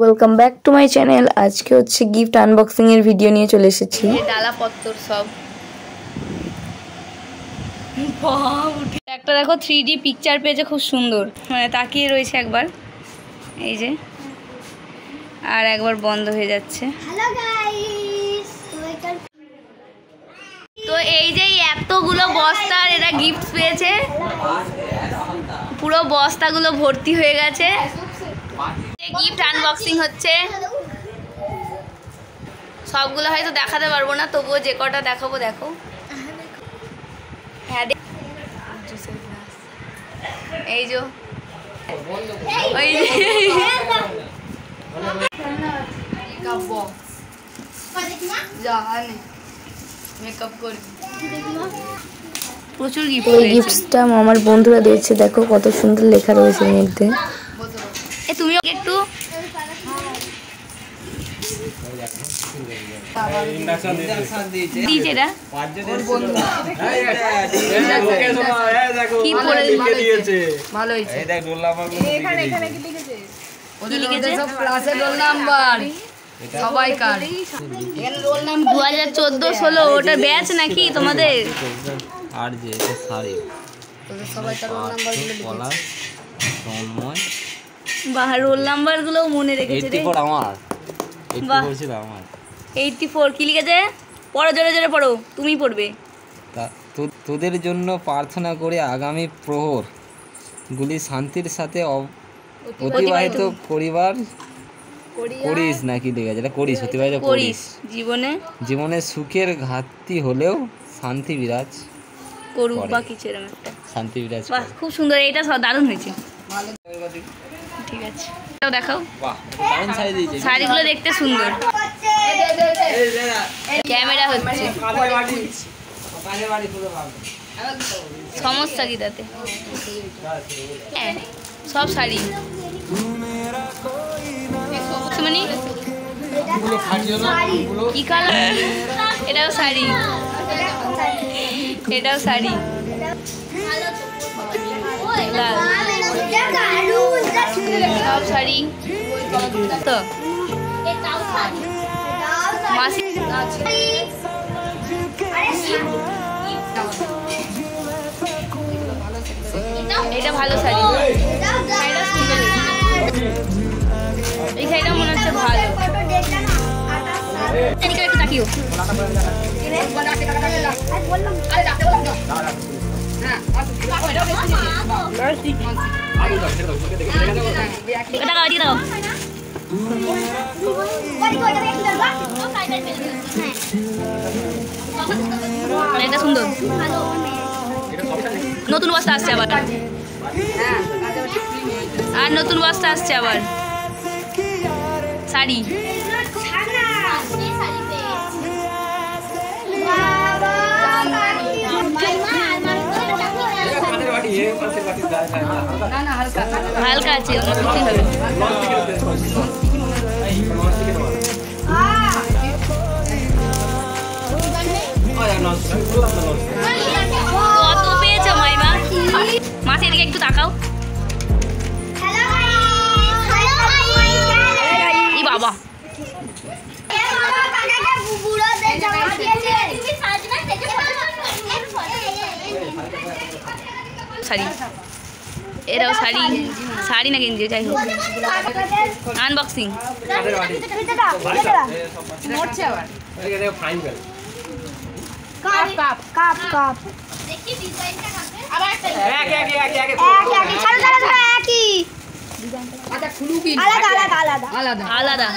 Welcome back to my channel. আজকে হচ্ছে gift unboxing এর ভিডিও নিয়ে চলে এসেছি। ডালা পত্তর সব একটা দেখো 3D পিকচার পেয়েছে, খুব সুন্দর, মানে তাকিয়ে রয়েছে একবার, এই যে, আর একবার বন্ধ হয়ে যাচ্ছে। হ্যালো গাইস, তো এই যে এতগুলো বস্তার এরা গিফট পেয়েছে, পুরো বস্তাগুলো ভর্তি হয়ে গেছে। গিফট আনবক্সিং হচ্ছে, সবগুলো হয়তো দেখাতে পারবো না, তবুও যে কটা দেখাবো দেখো। হ্যাঁ, এই যে প্রচুর গিফট। এই গিফটসটা আমার বন্ধুরা দিয়েছে, দেখো কত সুন্দর লেখা রয়েছে এর মধ্যে। তুমিও একটু সবাইকার 2014-16 ওটা ব্যাচ নাকি তোমাদের? আর যে শাড়ি বাহ, রোল নাম্বার গুলো মনে রেখেছে রে। আমার 84 কি লিখেছে? পড়ো, জোরে জোরে পড়ো, তুমি পড়বে। তোদের জন্য প্রার্থনা করে আগামী প্রহর গুলি শান্তির সাথে অতিবাহিত করিবার করিস নাকি লেগে যেটা করিস, অতিবাহিত করিস। জীবনে সুখের ঘাটতি হলেও শান্তি বিরাজ করুক, বা কিছু এরকম একটা শান্তি বিরাজ। বাহ, খুব সুন্দর, এটা দারুণ হয়েছে। ঠিক আছে, এটাও দেখাও। শাড়িগুলো দেখতে সুন্দর। ক্যামেরা হচ্ছে, সমস্যা কি তাতে? হ্যাঁ, সব শাড়ি মানে কি কালার? এটাও শাড়ি, এটাও শাড়ি, সব শাড়ি তো মাসি। এটা ভালো শাড়ি, এই শাড়িটা মনে হচ্ছে ভালো। একটু তাকিও। এটা গাড়ি দাও। এটা সুন্দর, নতুন বস্তা আসছে আবার, আর নতুন বস্তা আসছে আবার শাড়ি। হালকা আছে, কত পেয়েছো মাইমা? মাসি এদিকে একটু তাকাও। ই বাবা, শাড়ি, এরাও শাড়ি, শাড়ি না গেঞ্জি, যাই হোক। আনবক্সিং আলাদা।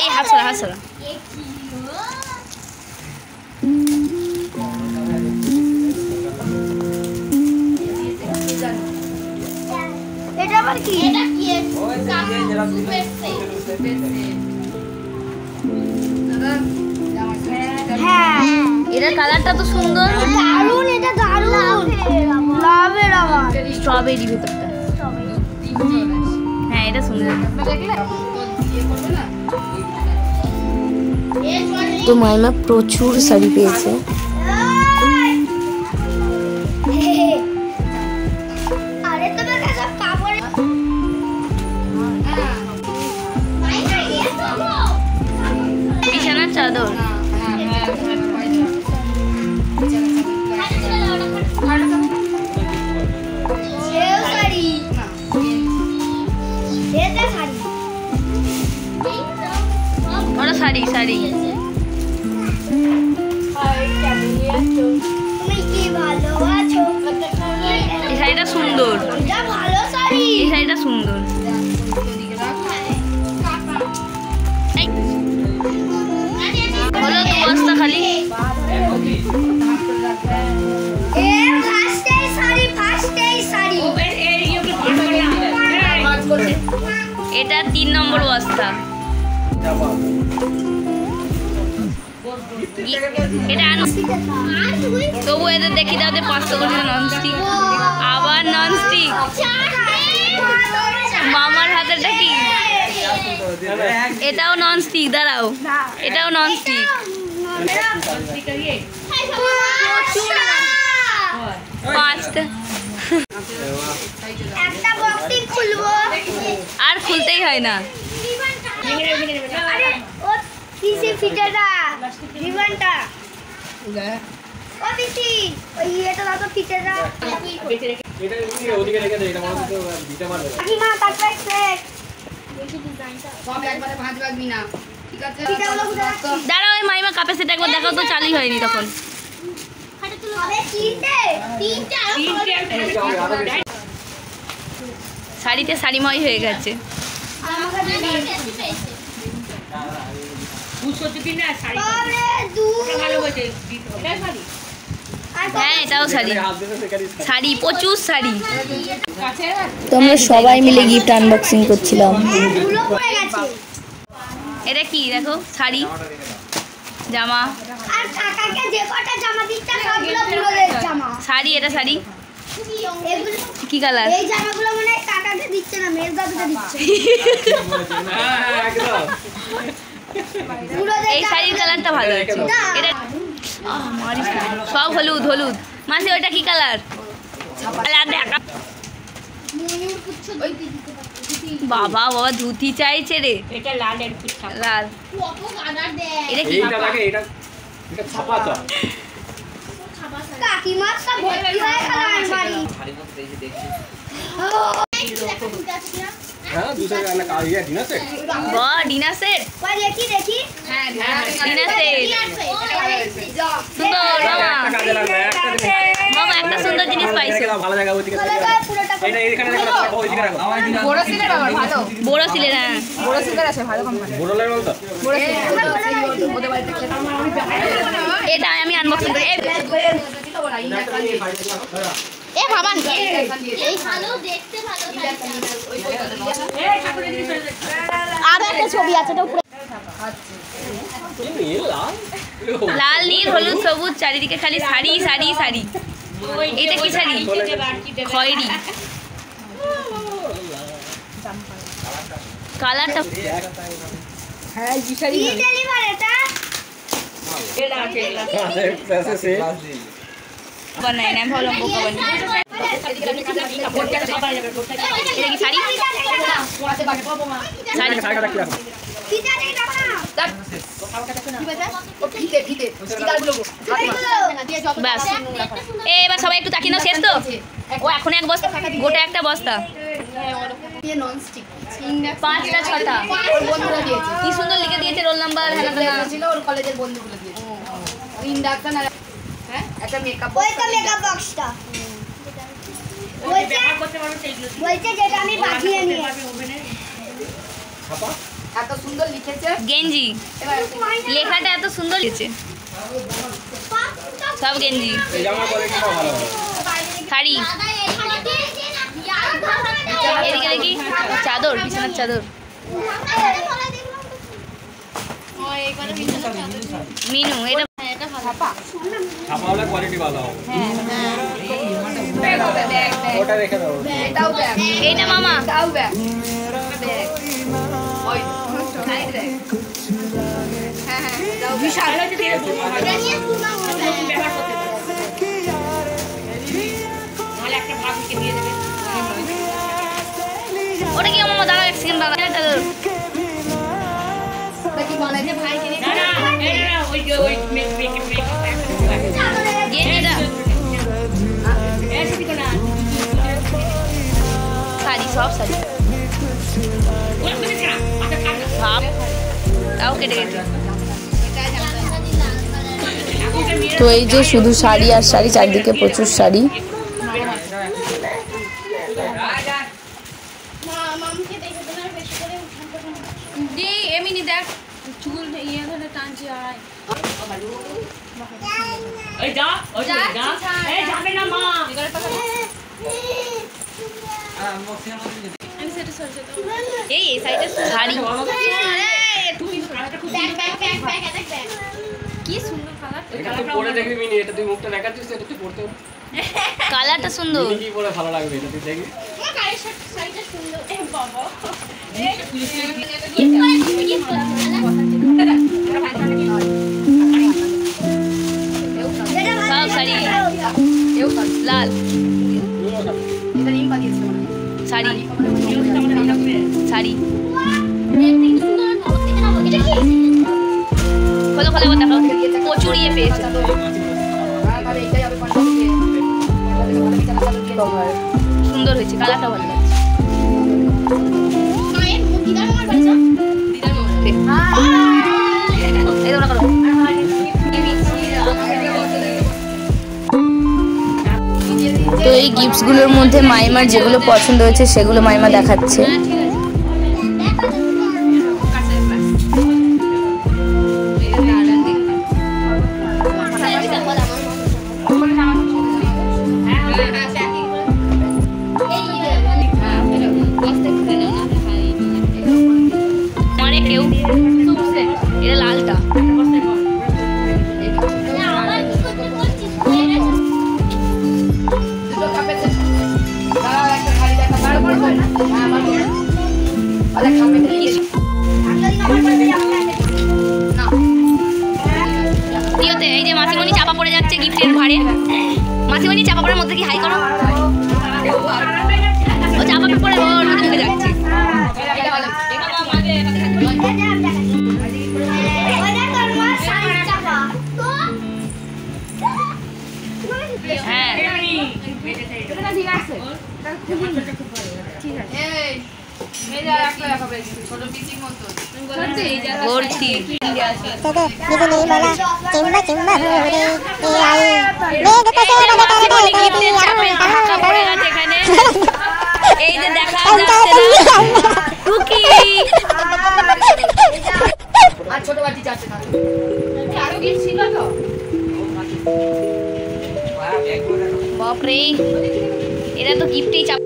এই হাসরা হাসরা এটার কালারটা তো সুন্দর, দারুণ, এটা দারুণ, লাভের আবার স্ট্রবেরি ভিতরটা। হ্যাঁ, এটা সুন্দর। তো মাইমা প্রচুর শাড়ি পেয়েছে। শাড়িটা সুন্দর। হলো 2 বস্তা খালি। এটা 3 নম্বর বস্তা। এটা তবু এদের দেখি দাও 500 করে ননস্টিক, আবার ননস্টিক। মামার হাতেরটা কি? এটাও ননস্টিক, দাঁড়াও, এটাও ননস্টিক। আর খুলতেই হয় না। দাঁড়াও, ওই মাইমা কাপে সেটা একবার দেখাও তো, চালুই হয়নি তখন। শাড়িতে শাড়িময় হয়ে গেছে। হ্যাঁ, এটাও শাড়ি, শাড়ি প্রচুর শাড়ি। তো আমরা সবাই মিলে গিফট আনবক্সিং করছিলাম। এটা কি দেখো, শাড়ি, জামা, শাড়ি, এটা শাড়ি কি কালার? এই জামাগুলো মনে হয় কাকাকে দিচ্ছে না, মেয়ের দাদুকে দিচ্ছে। এই শাড়ির কালারটা ভালো আছে। এটা সব হলুদ হলুদ। মাসি ওটা কি কালার? বাবা বাবা ধুতি চাইছে রে। এটা লাল, লাল। এটা কি? কাকিমা সব ভর্তি হয়ে গেল আলমারি। হ্যাঁ, दूसरे वाला का ये डिनर सेट। वाह, डिनर सेट। ওই দেখি দেখি। হ্যাঁ, ডিনার সেট সুন্দর। মামা একটা সুন্দর জিনিস পাইছো। ভালো জায়গা ওইদিকে। এটা এখানে দেখো, ওইদিকে রাখো। বড় সিলের আবার ভালো। বড় সিলের, হ্যাঁ বড় সিলের আছে ভালো কোম্পানি। বড় লাগে বলতো। বড় সিলের ওদের বাড়িতে এটা আমি আনবক্সিং করি। এ ভাবান এই ভালো দেখতে, ভালো আর একটা ছবি আছে তো উপরে। লাল, নীল, হলুদ, সবুজ, চারিদিকে খালি শাড়ি শাড়ি শাড়ি। এটা কি শাড়ি? খয়েরি কালারটা। হ্যাঁ, এই শাড়ি কি ডেলিভার এটা? पैसे से বানাই না, ভালো বোকা বানি। এটা কি শাড়ি? শাড়ি কিটা নেই বাবা। ব্যাস। এবার সবাই একটু তাকিয়ে নাও, শেষ তো? ও এখন এক বস্তা, গোটা একটা বস্তা, 5টা 6টা। কি সুন্দর লিখে দিয়েছে রোল নাম্বার। ওর কলেজের বন্ধুগুলো দিয়েছে। ইন্ডাকশন আর একটা মেকআপ ওই তো মেকআপ বক্সটা। বলছে যেটা আমি পাঠিয়ে নিয়ে। এত সুন্দর লিখেছে। গেঞ্জি, লেখাটা এত সুন্দর লিখেছে। সব গেঞ্জি, শাড়ি, এদিকে দেখি চাদর, বিছানার চাদর, মিনু। এটা छापा वाला क्वालिटी वाला हो। ওটা রেখে দাও। এটাও ব্যাগ। এইটা মামা, এটাও ব্যাগ। ব্যাগ ওই সাইড ব্যাগ। হ্যাঁ হ্যাঁ, এটাও বিশাল। ওটা কি মামা? দাঁড়াও এক সেকেন্ড, দাঁড়াও। এটা কি বানাইছে ভাইকে? গেঞ্জিটা, শাড়ি, সব শাড়ি। ভাব তাও কেটে গেছে। তো এই যে শুধু শাড়ি আর শাড়ি, চারদিকে প্রচুর শাড়ি। দি এমনি দেখ চুল ইয়ে ধরে টানছি আর এই যা ওই যা এই যাবে না মা এই সাইডে শাড়ি কি সুন্দর কালার এটা তুই পরে দেখবি মিনি এটা তুই মুখটা দেখাচ্ছিস এটা তুই পড়তে কালারটা সুন্দর কি পরে ভালো লাগবে এটা তুই দেখবি সব শাড়ি লাল শাড়ি শাড়ি খোলো খোলো দেখাও প্রচুর ইয়ে পেয়েছে সুন্দর হয়েছে কালারটা ভালো লাগছে তো এই গিফটসগুলোর মধ্যে মাইমার যেগুলো পছন্দ হয়েছে সেগুলো মাইমা দেখাচ্ছে। এটা লালটা এই যে মাসিমণি চাপা পড়ে যাচ্ছে গিফটের ভারে। মাসিমণি চাপা পড়ার মধ্যে কি হাই করো, ও চাপা পড়ে ওর মধ্যে ঢুকে যাচ্ছে। হ্যাঁ এই যে দেখা বাপরে এরা তো গিফটেই চাপ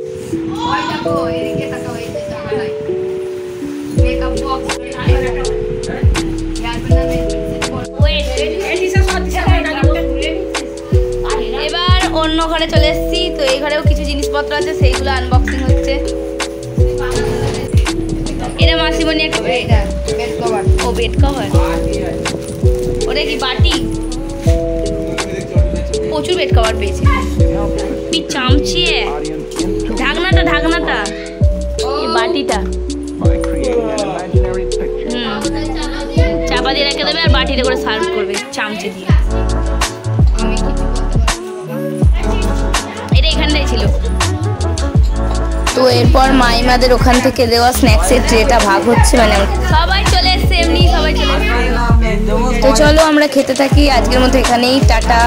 এবার অন্য ঘরে চলে এসেছি। তো এই ঘরেও কিছু জিনিসপত্র আছে, সেইগুলো আনবক্সিং হচ্ছে। এটা মাসিমণি একটা ও বেড কভার, ওটা কি বাটি, প্রচুর বেড কভার পেয়েছে। চামচিয়ে ঢাকনাটা ঢাকনাটা এই বাটিটা চাপা দিয়ে রেখে দেবে আর বাটিতে করে সার্ভ করবে চামচে দিয়ে। এটা এখানটাই ছিল। তো এরপর মাইমাদের ওখান থেকে দেওয়া স্ন্যাক্সের ট্রেটা ভাগ হচ্ছে, মানে সবাই চলে এসছে, এমনি সবাই চলে এসছে। তো চলো আমরা খেতে থাকি। আজকের মতো এখানেই টাটা।